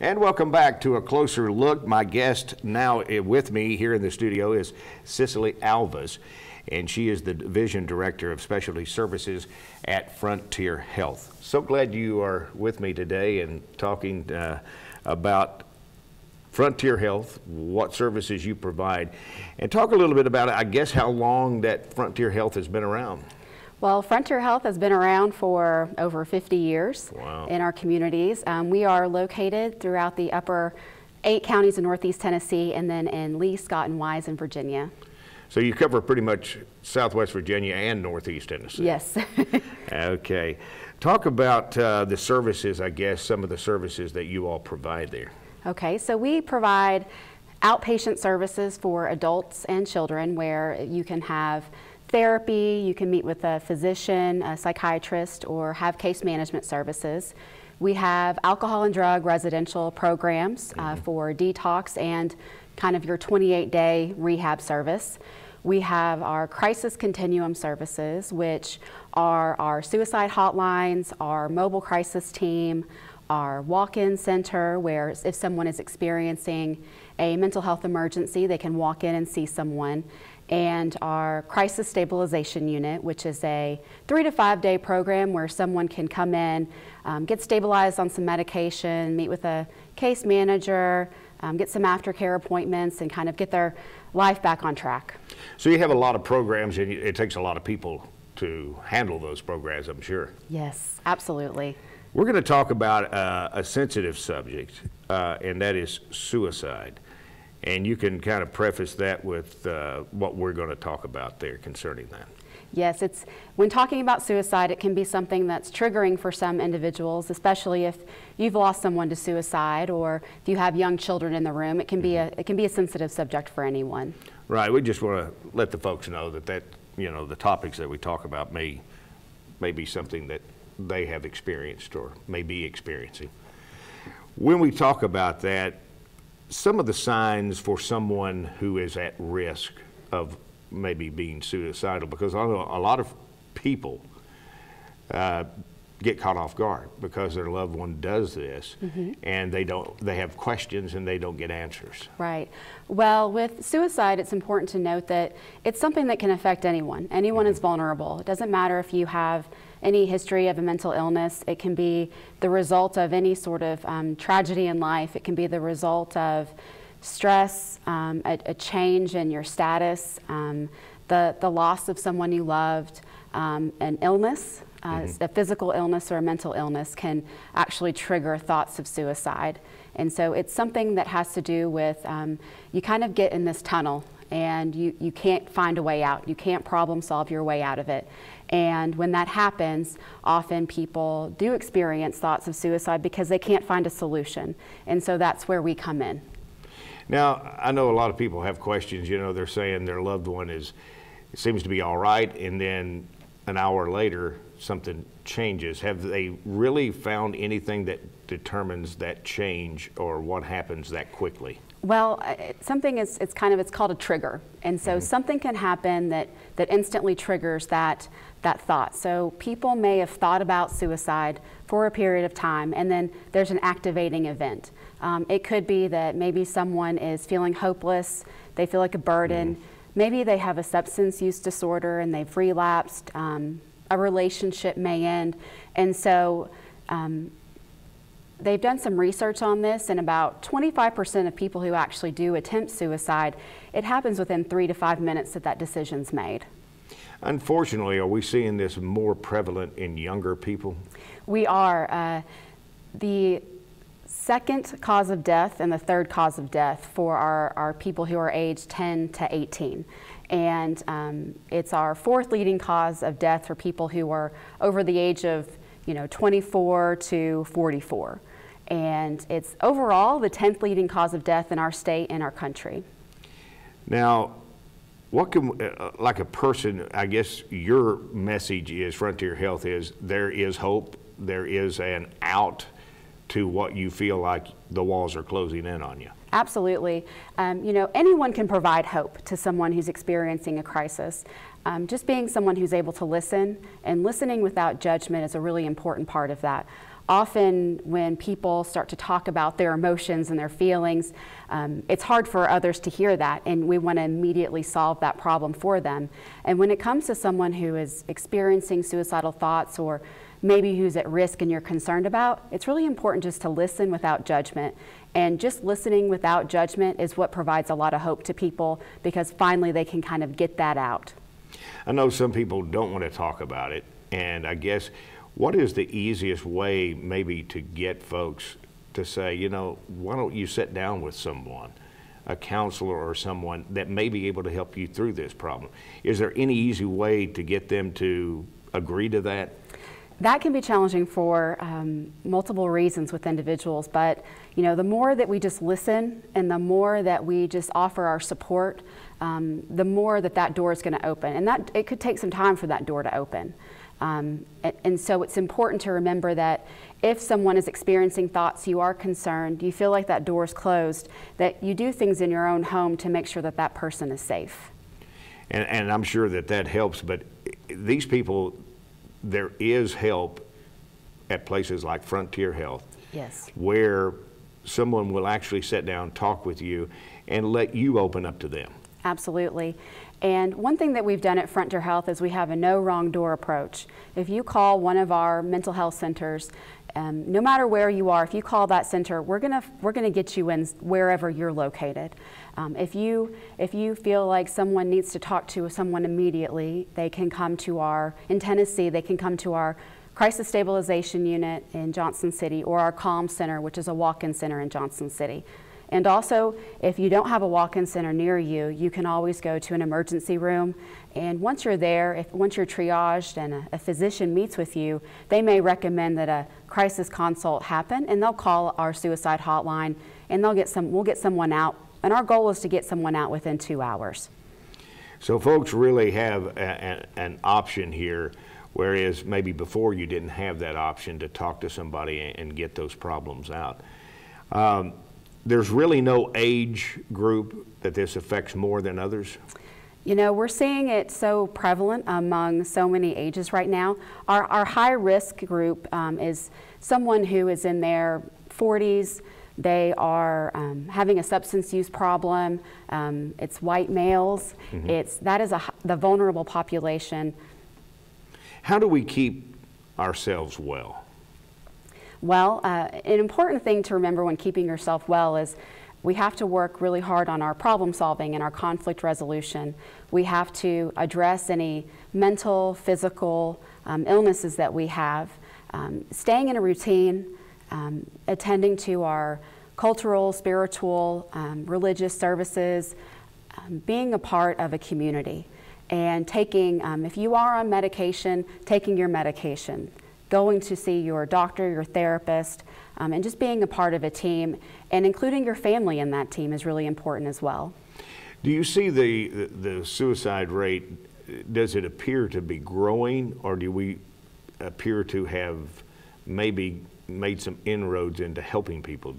And welcome back to A Closer Look. My guest now with me here in the studio is Cicely Alves, and she is the Division Director of Specialty Services at Frontier Health. So glad you are with me today and talking about Frontier Health, what services you provide, and talk a little bit about, I guess, how long that Frontier Health has been around. Well, Frontier Health has been around for over 50 years. Wow. In our communities. We are located throughout the upper 8 counties in Northeast Tennessee and then in Lee, Scott, and Wise in Virginia. So you cover pretty much Southwest Virginia and Northeast Tennessee. Yes. Okay. Talk about the services, I guess, some of the services that you all provide there. Okay, so we provide outpatient services for adults and children where you can have therapy, you can meet with a physician, a psychiatrist, or have case management services. We have alcohol and drug residential programs for detox and kind of your 28-day rehab service. We have our crisis continuum services, which are our suicide hotlines, our mobile crisis team, our walk-in center, where if someone is experiencing a mental health emergency, they can walk in and see someone, and our crisis stabilization unit, which is a 3 to 5 day program where someone can come in, get stabilized on some medication, meet with a case manager, get some aftercare appointments, and kind of get their life back on track. So you have a lot of programs, and it takes a lot of people to handle those programs, I'm sure. Yes, absolutely. We're going to talk about a sensitive subject, and that is suicide. And you can kind of preface that with what we're going to talk about there concerning that. Yes, when talking about suicide, it can be something that's triggering for some individuals, especially if you've lost someone to suicide or if you have young children in the room. It can be a sensitive subject for anyone. Right. We just want to let the folks know that the topics that we talk about may be something that they have experienced or may be experiencing. When we talk about that, some of the signs for someone who is at risk of maybe being suicidal, because I know a lot of people get caught off guard because their loved one does this, and they have questions and they don't get answers. Right. Well, with suicide, it's important to note that it's something that can affect anyone. Anyone is vulnerable. It doesn't matter if you have any history of a mental illness. It can be the result of any sort of tragedy in life. It can be the result of stress, a change in your status, the loss of someone you loved, an illness, a physical illness or a mental illness can actually trigger thoughts of suicide. And so it's something that has to do with you kind of get in this tunnel and you can't find a way out. You can't problem solve your way out of it. And when that happens, often people do experience thoughts of suicide because they can't find a solution. And so that's where we come in. Now, I know a lot of people have questions. They're saying their loved one seems to be all right, and then an hour later, something changes. Have they really found anything that determines that change or what happens that quickly? Well, it's called a trigger. And so something can happen that instantly triggers that thought. So people may have thought about suicide for a period of time, and then there's an activating event. It could be that maybe someone is feeling hopeless, they feel like a burden, maybe they have a substance use disorder and they've relapsed, a relationship may end, and so they've done some research on this, and about 25% of people who actually do attempt suicide, it happens within 3 to 5 minutes that decision's made. Unfortunately, are we seeing this more prevalent in younger people? We are. The second cause of death and the third cause of death for our people who are aged 10 to 18. And it's our fourth leading cause of death for people who are over the age of 24 to 44. And it's overall the 10th leading cause of death in our state and our country. Now, what can, like a person, I guess your message is, Frontier Health is, there is hope, there is an out to what you feel like the walls are closing in on you. Absolutely. Anyone can provide hope to someone who's experiencing a crisis. Just being someone who's able to listen, and listening without judgment is a really important part of that. often when people start to talk about their emotions and their feelings, it's hard for others to hear that, and we want to immediately solve that problem for them. And when it comes to someone who is experiencing suicidal thoughts, or maybe who's at risk and you're concerned about, it's really important just to listen without judgment. And just listening without judgment is what provides a lot of hope to people, because finally they can kind of get that out. I know some people don't want to talk about it, and I guess what is the easiest way maybe to get folks to say, you know, why don't you sit down with someone, a counselor or someone that may be able to help you through this problem? Is there any easy way to get them to agree to that? That can be challenging for multiple reasons with individuals, but you know, the more that we just listen and the more that we just offer our support, the more that door is going to open, and that it could take some time for that door to open. And so it's important to remember that if someone is experiencing thoughts, you are concerned, you feel like that door is closed, that you do things in your own home to make sure that that person is safe. And I'm sure that helps, but these people, there is help at places like Frontier Health. Yes. Where someone will actually sit down, talk with you, and let you open up to them. Absolutely. And one thing that we've done at Frontier Health is we have a no wrong door approach. If you call one of our mental health centers, no matter where you are, if you call that center, we're gonna get you in wherever you're located. If you feel like someone needs to talk to someone immediately, they can come to in Tennessee, they can come to our Crisis Stabilization Unit in Johnson City, or our Calm Center, which is a walk-in center in Johnson City. And also, if you don't have a walk-in center near you, you can always go to an emergency room. And once you're there, once you're triaged and a physician meets with you, they may recommend that a crisis consult happen, and they'll call our suicide hotline, and we'll get someone out. And our goal is to get someone out within 2 hours. So folks really have an option here, whereas maybe before you didn't have that option to talk to somebody and get those problems out. There's really no age group that this affects more than others? You know, we're seeing it so prevalent among so many ages right now. Our high risk group is someone who is in their 40s. They are having a substance use problem. It's white males. Mm-hmm. That is the vulnerable population. How do we keep ourselves well? Well, an important thing to remember when keeping yourself well is we have to work really hard on our problem solving and our conflict resolution. We have to address any mental, physical illnesses that we have. Staying in a routine, attending to our cultural, spiritual, religious services, being a part of a community, and taking, if you are on medication, taking your medication, going to see your doctor, your therapist, and just being a part of a team, and including your family in that team is really important as well. Do you see the suicide rate, does it appear to be growing, or do we appear to have maybe made some inroads into helping people?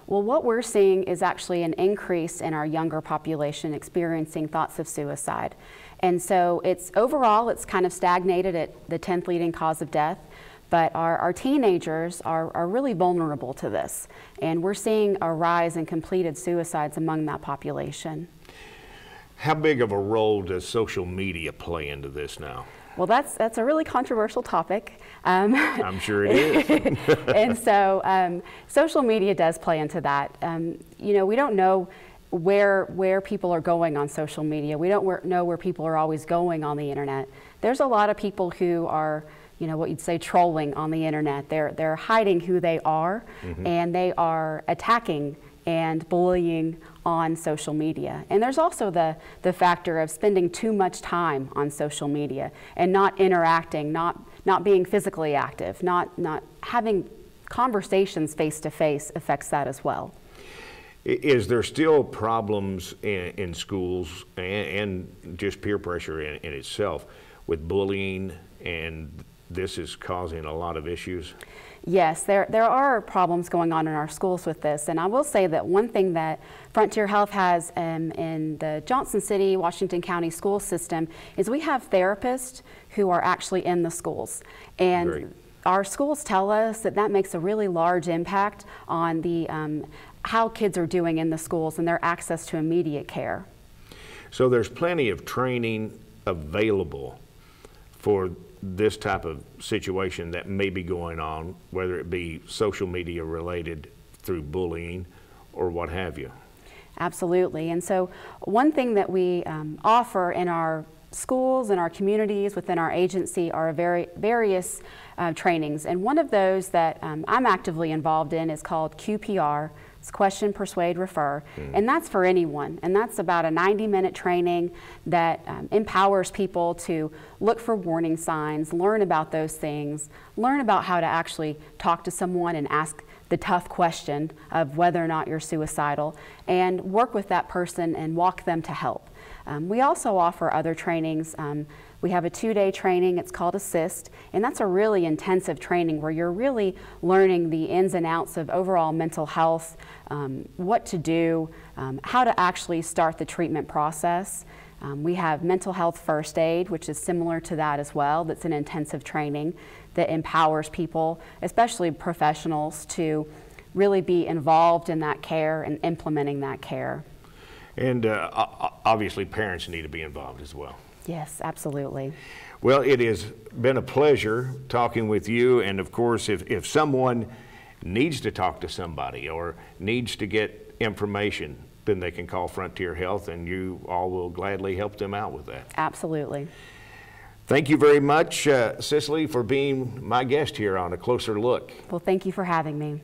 Well, what we're seeing is actually an increase in our younger population experiencing thoughts of suicide. And so overall it's kind of stagnated at the 10th leading cause of death, but our teenagers are really vulnerable to this. And we're seeing a rise in completed suicides among that population. How big of a role does social media play into this now? Well, that's a really controversial topic. I'm sure it is. And so social media does play into that. You know, we don't know where people are going on social media. We don't know where people are always going on the internet. There's a lot of people who are, you know, what you'd say trolling on the internet. They're hiding who they are, mm-hmm. and they are attacking and bullying on social media. And there's also the factor of spending too much time on social media and not interacting, not being physically active, not having conversations face to face affects that as well. Is there still problems in schools and just peer pressure in itself with bullying, and this is causing a lot of issues? Yes, there are problems going on in our schools with this, and I will say that one thing that Frontier Health has in the Johnson City, Washington County school system is we have therapists who are actually in the schools. And our schools tell us that that makes a really large impact on the how kids are doing in the schools and their access to immediate care. So there's plenty of training available for this type of situation that may be going on, whether it be social media related through bullying or what have you. Absolutely. And so one thing that we offer in our schools and our communities within our agency are various trainings. And one of those that I'm actively involved in is called QPR. It's Question, Persuade, Refer. And that's for anyone. And that's about a 90-minute training that empowers people to look for warning signs, learn about those things, learn about how to actually talk to someone and ask the tough question of whether or not you're suicidal, and work with that person and walk them to help. We also offer other trainings. We have a 2-day training, it's called Assist, and that's a really intensive training where you're really learning the ins and outs of overall mental health, what to do, how to actually start the treatment process. We have mental health first aid, which is similar to that as well. That's an intensive training that empowers people, especially professionals, to really be involved in that care and implementing that care. And obviously parents need to be involved as well. Yes, absolutely. Well, it has been a pleasure talking with you, and of course if someone needs to talk to somebody or needs to get information, then they can call Frontier Health and you all will gladly help them out with that. Absolutely. Thank you very much, Cicely, for being my guest here on A Closer Look. Well, thank you for having me.